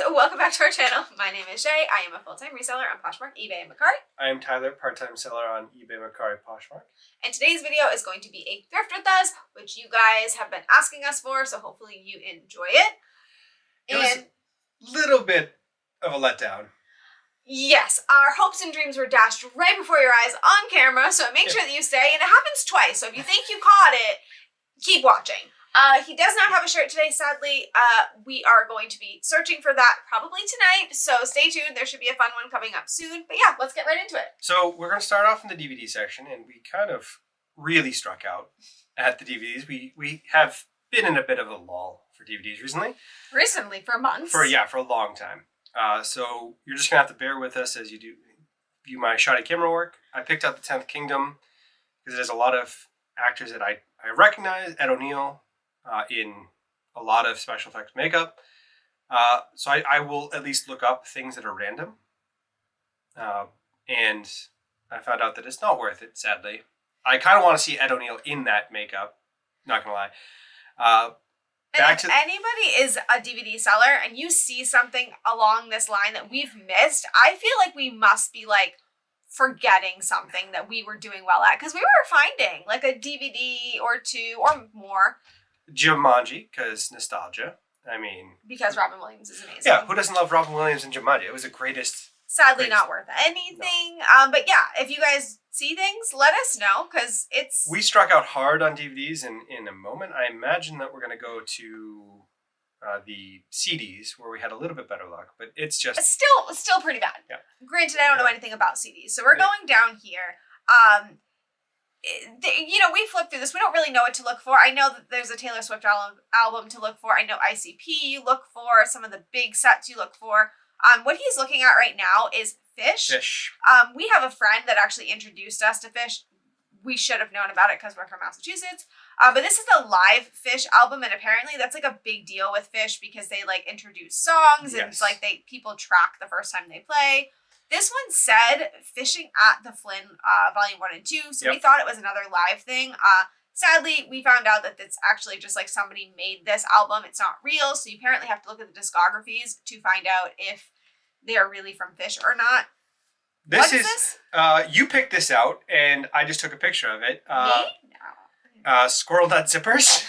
welcome back to our channel. My name is Shay. I am a full-time reseller on Poshmark, eBay, and Mercari. I am Tyler, part-time seller on eBay, Mercari, Poshmark. And today's video is going to be a thrift with us, which you guys have been asking us for, so hopefully you enjoy it. It was a little bit of a letdown. Yes, our hopes and dreams were dashed right before your eyes on camera, so make sure that you stay, and it happens twice, so if you think you caught it, keep watching. He does not have a shirt today, sadly. We are going to be searching for that probably tonight, so stay tuned. There should be a fun one coming up soon. But yeah, let's get right into it. So we're going to start off in the DVD section, and we kind of really struck out at the DVDs. We have been in a bit of a lull for DVDs recently. Recently, for months. For a long time. So you're just going to have to bear with us as you do view my shoddy camera work. I picked up The 10th Kingdom because there's a lot of actors that I recognize. Ed O'Neill. In a lot of special effects makeup. So I will at least look up things that are random. And I found out that it's not worth it, sadly. I kind of want to see Ed O'Neill in that makeup. Not going to lie. If anybody is a DVD seller and you see something along this line that we've missed, I feel like we must be like forgetting something that we were doing well at. Because we were finding like a DVD or two or more. Jumanji, because nostalgia. I mean... Because Robin Williams is amazing. Yeah, who doesn't love Robin Williams in Jumanji? It was the greatest... Sadly not worth anything. No. But yeah, if you guys see things, let us know, because it's... We struck out hard on DVDs in a moment. I imagine that we're going to go to the CDs, where we had a little bit better luck, but it's just... It's still pretty bad. Yeah. Granted, I don't know anything about CDs, so we're going down here. We flipped through this. We don't really know what to look for. I know that there's a Taylor Swift album to look for. I know ICP you look for. Some of the big sets you look for. What he's looking at right now is Fish. We have a friend that actually introduced us to Fish. We should have known about it because we're from Massachusetts. But this is the live Fish album, and apparently that's like a big deal with Fish because they like introduce songs and it's like people track the first time they play. This one said Fishing at the Flynn Volume 1 and 2, so we thought it was another live thing. Sadly, we found out that it's actually just like somebody made this album. It's not real, so you apparently have to look at the discographies to find out if they're really from Fish or not. What is this? You picked this out, and I just took a picture of it. Me? No. Squirrel Nut Zippers.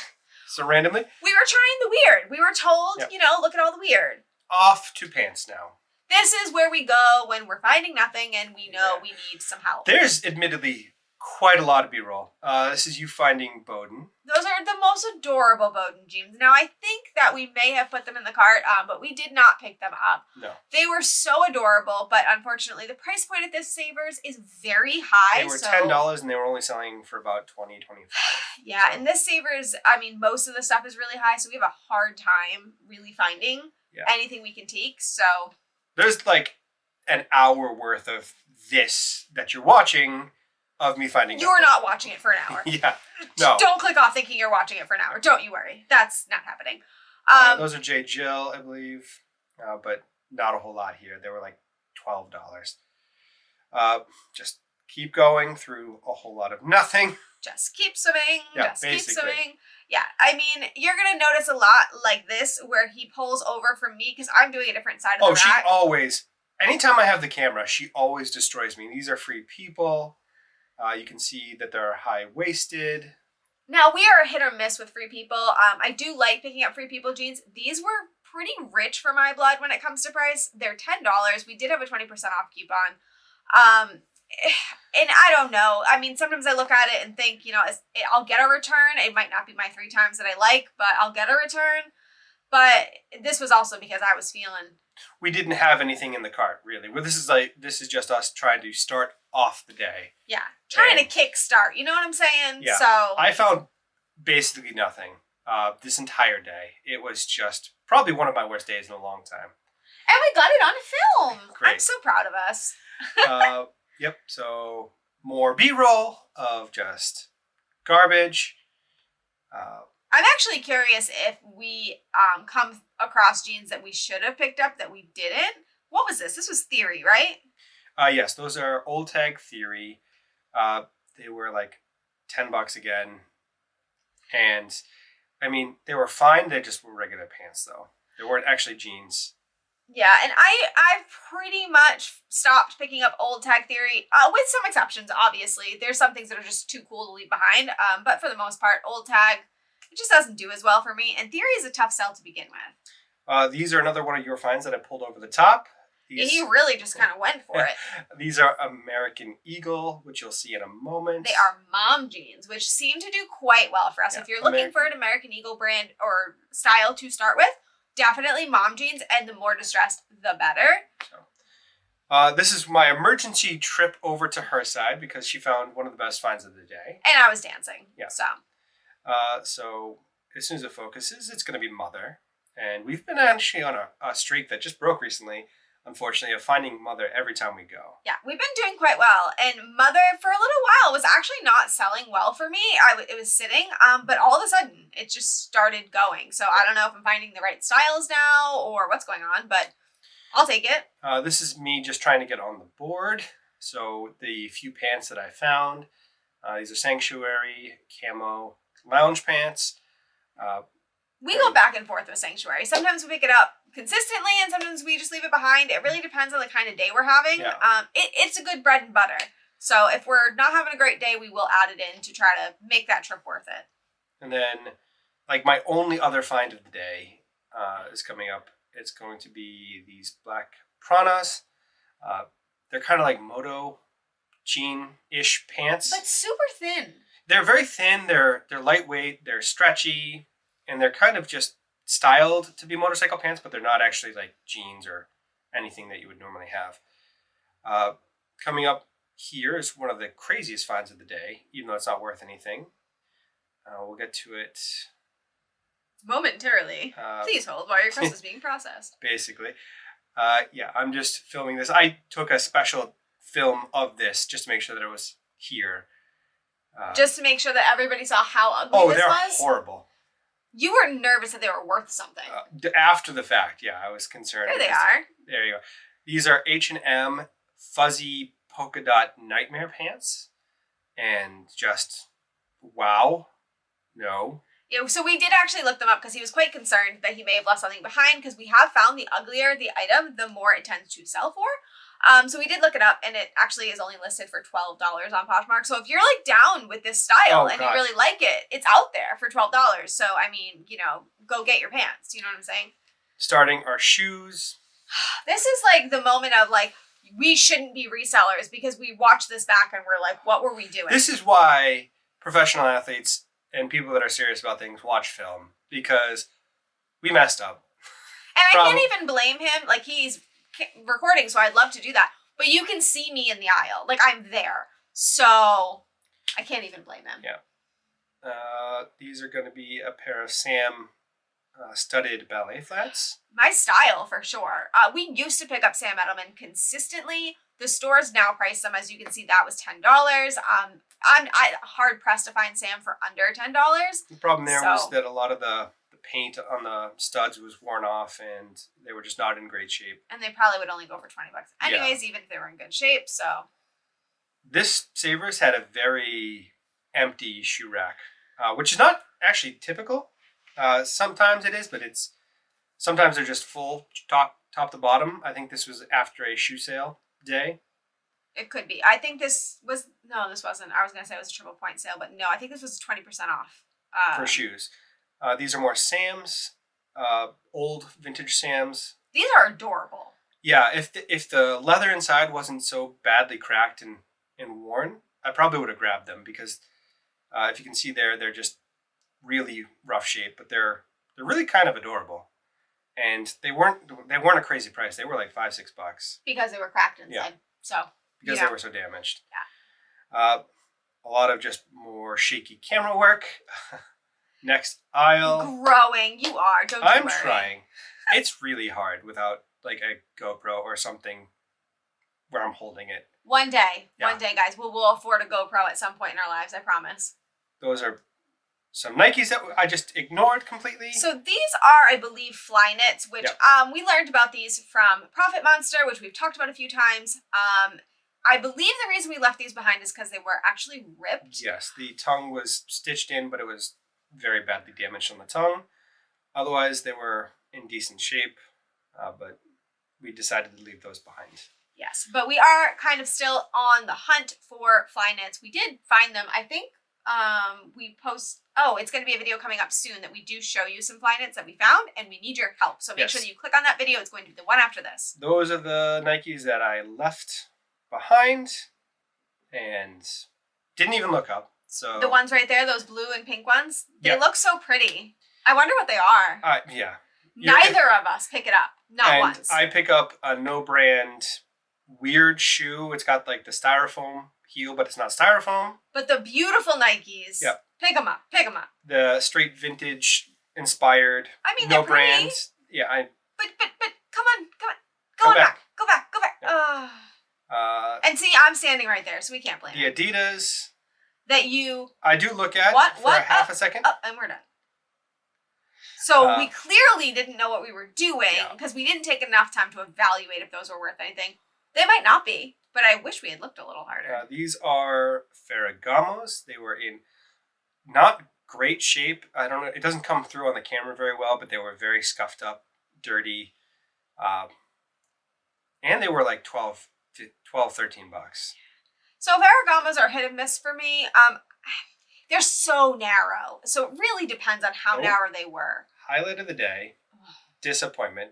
So randomly. We were trying the weird. We were told, look at all the weird. Off to pants now. This is where we go when we're finding nothing and we know we need some help. There's admittedly quite a lot of B-roll. This is you finding Bowden. Those are the most adorable Bowden jeans. Now, I think that we may have put them in the cart, but we did not pick them up. No. They were so adorable, but unfortunately, the price point at this Savers is very high. They were $10 and they were only selling for about $20, $25. Yeah, and this Savers, I mean, most of the stuff is really high, so we have a hard time really finding anything we can take, so... There's like an hour worth of this that you're watching of me finding You're not watching it for an hour. Yeah. No. Don't click off thinking you're watching it for an hour. Don't you worry. That's not happening. Those are J. Jill, I believe. But not a whole lot here. They were like $12. Just keep going through a whole lot of nothing. Just keep swimming. Yeah, just basically. Keep swimming. Yeah, I mean, you're going to notice a lot like this where he pulls over from me because I'm doing a different side of the rack. She always, anytime I have the camera, she always destroys me. These are Free People. You can see that they're high-waisted. Now, we are a hit or miss with Free People. I do like picking up Free People jeans. These were pretty rich for my blood when it comes to price. They're $10. We did have a 20% off coupon. And I don't know. I mean, sometimes I look at it and think, I'll get a return. It might not be my 3 times that I like, but I'll get a return. But this was also because I was feeling... We didn't have anything in the cart, really. Well, this is just us trying to start off the day. Yeah, trying to kickstart. You know what I'm saying? Yeah. So I found basically nothing this entire day. It was just probably one of my worst days in a long time. And we got it on film. Great. I'm so proud of us. Yep, so more B-roll of just garbage. I'm actually curious if we come across jeans that we should have picked up that we didn't. What was this? This was Theory, right? Yes, those are Old Tag Theory. They were like $10 again. And, I mean, they were fine. They just were regular pants, though. They weren't actually jeans. Yeah, and I've pretty much stopped picking up old tag theory, with some exceptions. Obviously, there's some things that are just too cool to leave behind. But for the most part, old tag, it just doesn't do as well for me. And theory is a tough sell to begin with. These are another one of your finds that I pulled over the top. He really just kind of went for it. These are American Eagle, which you'll see in a moment. They are mom jeans, which seem to do quite well for us. Yeah, if you're looking for an American Eagle brand or style to start with, definitely mom jeans, and the more distressed, the better. So, this is my emergency trip over to her side because she found one of the best finds of the day. And I was dancing. Yeah. So As soon as it focuses, it's going to be Mother. And we've been actually on a streak that just broke recently, unfortunately, of finding Mother every time we go. Yeah, we've been doing quite well. And Mother, for a little while, was actually not selling well for me. It was sitting, but all of a sudden, it just started going. So I don't know if I'm finding the right styles now or what's going on, but I'll take it. This is me just trying to get on the board. So the few pants that I found, these are Sanctuary Camo lounge pants. We go back and forth with Sanctuary. Sometimes we pick it up consistently, and sometimes we just leave it behind. It really depends on the kind of day we're having. Yeah. It's a good bread and butter. So if we're not having a great day, we will add it in to try to make that trip worth it. And then, like, my only other find of the day is coming up. It's going to be these black Pranas. They're kind of like moto jean-ish pants. But super thin. They're very thin. They're lightweight. They're stretchy. And they're kind of just styled to be motorcycle pants, but they're not actually like jeans or anything that you would normally have. Coming up here is one of the craziest finds of the day, even though it's not worth anything. We'll get to it momentarily. Please hold while your quest is being processed. Basically. I'm just filming this. I took a special film of this just to make sure that it was here. Just to make sure that everybody saw how ugly this was? Oh, they're horrible. You were nervous that they were worth something. After the fact, yeah, I was concerned. There they are. There you go. These are H&M fuzzy polka dot nightmare pants. And just, wow. No. Yeah, so we did actually look them up because he was quite concerned that he may have left something behind, because we have found the uglier the item, the more it tends to sell for. So we did look it up, and it actually is only listed for $12 on Poshmark. So if you're like down with this style and you really like it, it's out there for $12. So I mean, go get your pants. You know what I'm saying? Starting our shoes. This is like the moment of like, we shouldn't be resellers, because we watch this back and we're like, what were we doing? This is why professional athletes and people that are serious about things watch film, because we messed up. And I can't even blame him. Like, he's recording, so I'd love to do that. But you can see me in the aisle. Like, I'm there. So I can't even blame him. Yeah. These are going to be a pair of Sam studded ballet flats. My style, for sure. We used to pick up Sam Edelman consistently. The stores now price them, as you can see, that was $10. I'm hard pressed to find Sam for under $10. The problem there was that a lot of the paint on the studs was worn off, and they were just not in great shape. And they probably would only go for $20 anyways, even if they were in good shape. So this Savers had a very empty shoe rack, which is not actually typical. Sometimes it is, but sometimes they're just full top to bottom. I think this was after a shoe sale day. It could be. I think this wasn't. I was going to say it was a triple point sale, but no, I think this was 20% off. For shoes. These are more Sam's, old vintage Sam's. These are adorable. Yeah, if the leather inside wasn't so badly cracked and worn, I probably would have grabbed them, because if you can see there, they're just really rough shape, but they're really kind of adorable. And they weren't a crazy price. They were like $5-6 because they were cracked inside. Yeah. So because they were so damaged. Yeah. A lot of just more shaky camera work. Next aisle. Growing, you are. Don't you worry. I'm trying. It's really hard without like a GoPro or something where I'm holding it. One day, guys, we'll afford a GoPro at some point in our lives. I promise. Those are some Nikes that I just ignored completely. So these are, I believe, fly knits, which we learned about these from Profit Monster, which we've talked about a few times. I believe the reason we left these behind is because they were actually ripped. Yes, the tongue was stitched in, but it was very badly damaged on the tongue. Otherwise, they were in decent shape, but we decided to leave those behind. Yes, but we are kind of still on the hunt for fly knits. We did find them, I think. It's going to be a video coming up soon that we do show you some fly knits that we found, and we need your help. So make sure that you click on that video. It's going to be the one after this. Those are the Nikes that I left behind and didn't even look up. So the ones right there, those blue and pink ones, they look so pretty. I wonder what they are. Yeah. Neither of us pick it up. Not once. I pick up a no-brand weird shoe. It's got like the styrofoam heel, but it's not styrofoam. But the beautiful Nikes. Yep. Pick them up. Pick them up. The straight vintage inspired. I mean, no they're pretty. brand. Yeah. But come on. Go back. Go back. Yeah. And see, I'm standing right there, so we can't blame the Adidas that you. I do look at for half a second. And we're done. So we clearly didn't know what we were doing because we didn't take enough time to evaluate if those were worth anything. They might not be, but I wish we had looked a little harder. These are Ferragamos. They were in not great shape. I don't know. It doesn't come through on the camera very well, but they were very scuffed up, dirty. And they were like $12, $13. So Ferragamos are hit and miss for me. They're so narrow. So it really depends on how narrow they were. Highlight of the day, disappointment.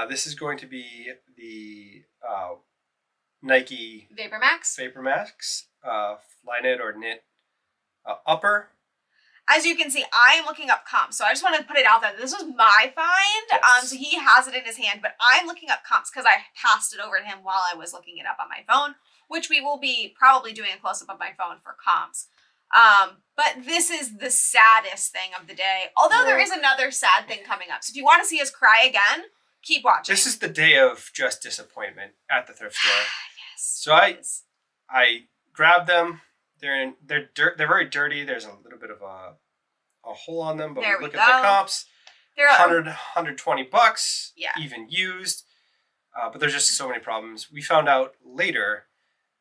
This is going to be the Nike Vapor Max fly knit or knit upper. As you can see, I am looking up comps. So I just want to put it out there. This was my find. Yes. So he has it in his hand, but I'm looking up comps because I passed it over to him while I was looking it up on my phone, which we will be probably doing a close-up of my phone for comps. But this is the saddest thing of the day. Although there is another sad thing coming up. So if you want to see us cry again, keep watching. This is the day of just disappointment at the thrift store. Yes. So I grabbed them. They're very dirty. There's a little bit of a hole on them, but we look at the comps. They're $120, even used. But there's just so many problems. We found out later,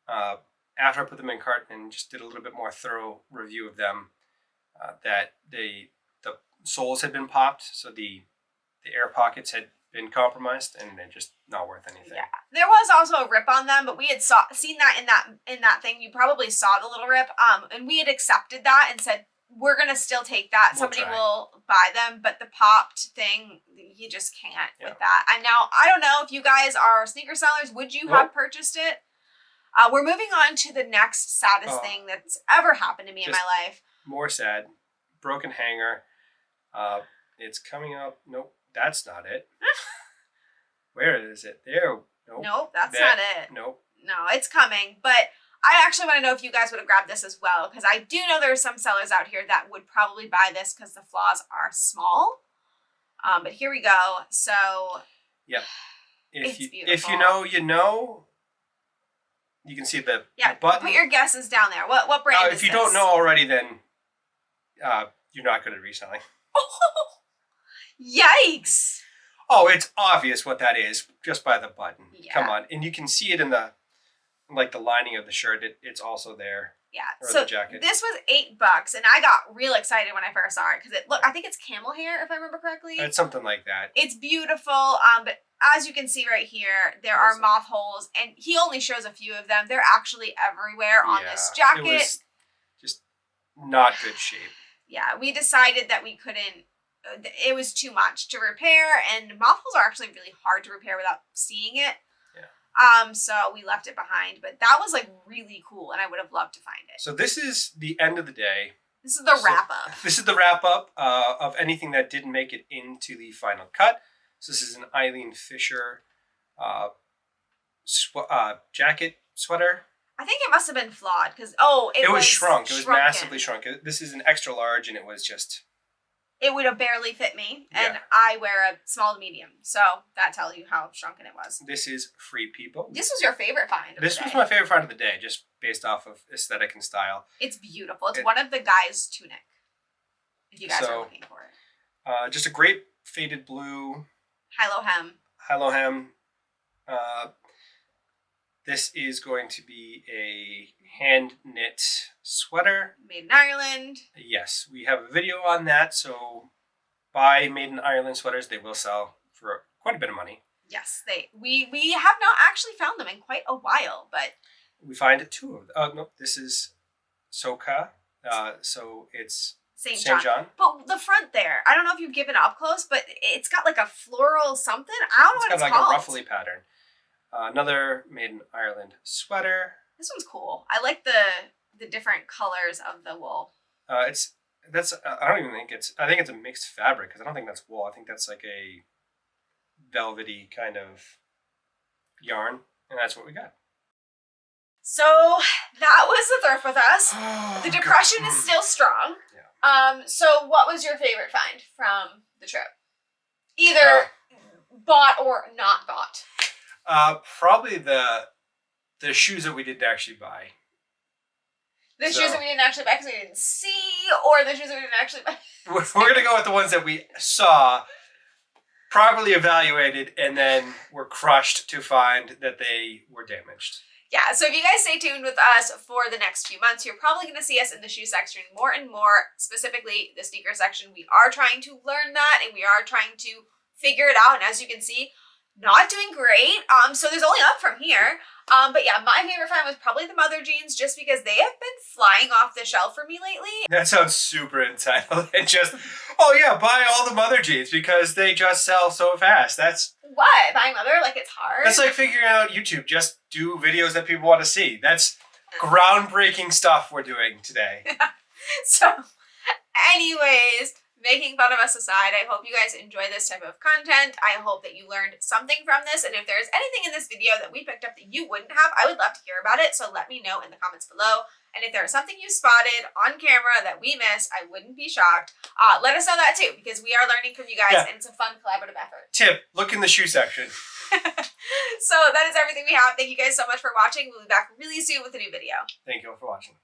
after I put them in cart and just did a little bit more thorough review of them, that the soles had been popped, so the air pockets had been compromised, and they're just not worth anything. Yeah, there was also a rip on them, but we had seen that in that thing. You probably saw the little rip, and we had accepted that and said we're gonna still take that. Somebody will buy them, but the popped thing, you just can't with that. And now I don't know if you guys are sneaker sellers. Would you have purchased it? We're moving on to the next saddest thing that's ever happened to me in my life. More sad. Broken hanger. It's coming up. Nope, that's not it. Where is it? There. Nope, that's not it. Nope. No, it's coming. But I actually want to know if you guys would have grabbed this as well, because I do know there are some sellers out here that would probably buy this because the flaws are small. But here we go. So. Yep. It's beautiful. If you know, you know. You can see the button. Put your guesses down there. What brand is this? If you don't know already, then you're not good at reselling. Oh, yikes! Oh, it's obvious what that is just by the button. Yeah. Come on, and you can see it in the lining of the shirt. It's also there. Yeah. Or the jacket. This was $8, and I got real excited when I first saw it because I think it's camel hair if I remember correctly. It's something like that. It's beautiful. But as you can see right here, there are moth holes, and he only shows a few of them. They're actually everywhere on this jacket. It was just not good shape. Yeah, we decided that we couldn't. It was too much to repair, and moth holes are actually really hard to repair without seeing it. Yeah. So we left it behind, but that was really cool, and I would have loved to find it. So this is the end of the day. This is the wrap up. This is the wrap up of anything that didn't make it into the final cut. So this is an Eileen Fisher jacket sweater. I think it must have been flawed because it was shrunk. It was massively shrunk. This is an extra large, and it was just. It would have barely fit me, and I wear a small to medium, so that tells you how shrunken it was. This is Free People. This was your favorite find of the day. This was my favorite find of the day, just based off of aesthetic and style. It's beautiful. It's one of the guys' tunic, if you guys are looking for it. Just a great faded blue. High-low hem. High-low hem. This is going to be a hand-knit sweater. Made in Ireland. Yes, we have a video on that, so buy Made in Ireland sweaters. They will sell for quite a bit of money. Yes, we have not actually found them in quite a while, but we find two of them. Oh no, this is Soka. So it's St. St. John. But the front there, I don't know if you've given up close, but it's got like a floral something. I don't know what it's got like called. a ruffly pattern. Another made in Ireland sweater. This one's cool. I like the different colors of the wool. I don't even think it's. I think it's a mixed fabric because I don't think that's wool. I think that's like a velvety kind of yarn, and that's what we got. So that was the thrift with us. The depression is still strong. Yeah. So what was your favorite find from the trip? Either bought or not bought. Probably the shoes that we didn't actually buy. The shoes that we didn't actually buy because we didn't see, or the shoes that we didn't actually buy. We're gonna go with the ones that we saw, properly evaluated, and then were crushed to find that they were damaged. Yeah, so if you guys stay tuned with us for the next few months, you're probably going to see us in the shoe section more and more, specifically the sneaker section. We are trying to learn that, and we are trying to figure it out, and as you can see, not doing great. So there's only up from here. But yeah, my favorite find was probably the mother jeans, just because they have been flying off the shelf for me lately. That sounds super entitled and just, oh yeah, buy all the mother jeans because they just sell so fast. That's what? Buying mother? Like it's hard? That's like figuring out YouTube. Just do videos that people want to see. That's groundbreaking stuff we're doing today. So, anyways, making fun of us aside, I hope you guys enjoy this type of content. I hope that you learned something from this. And if there's anything in this video that we picked up that you wouldn't have, I would love to hear about it. So let me know in the comments below. And if there's something you spotted on camera that we missed, I wouldn't be shocked. Let us know that too, because we are learning from you guys, and it's a fun collaborative effort. Tip, look in the shoe section. So that is everything we have. Thank you guys so much for watching. We'll be back really soon with a new video. Thank you all for watching.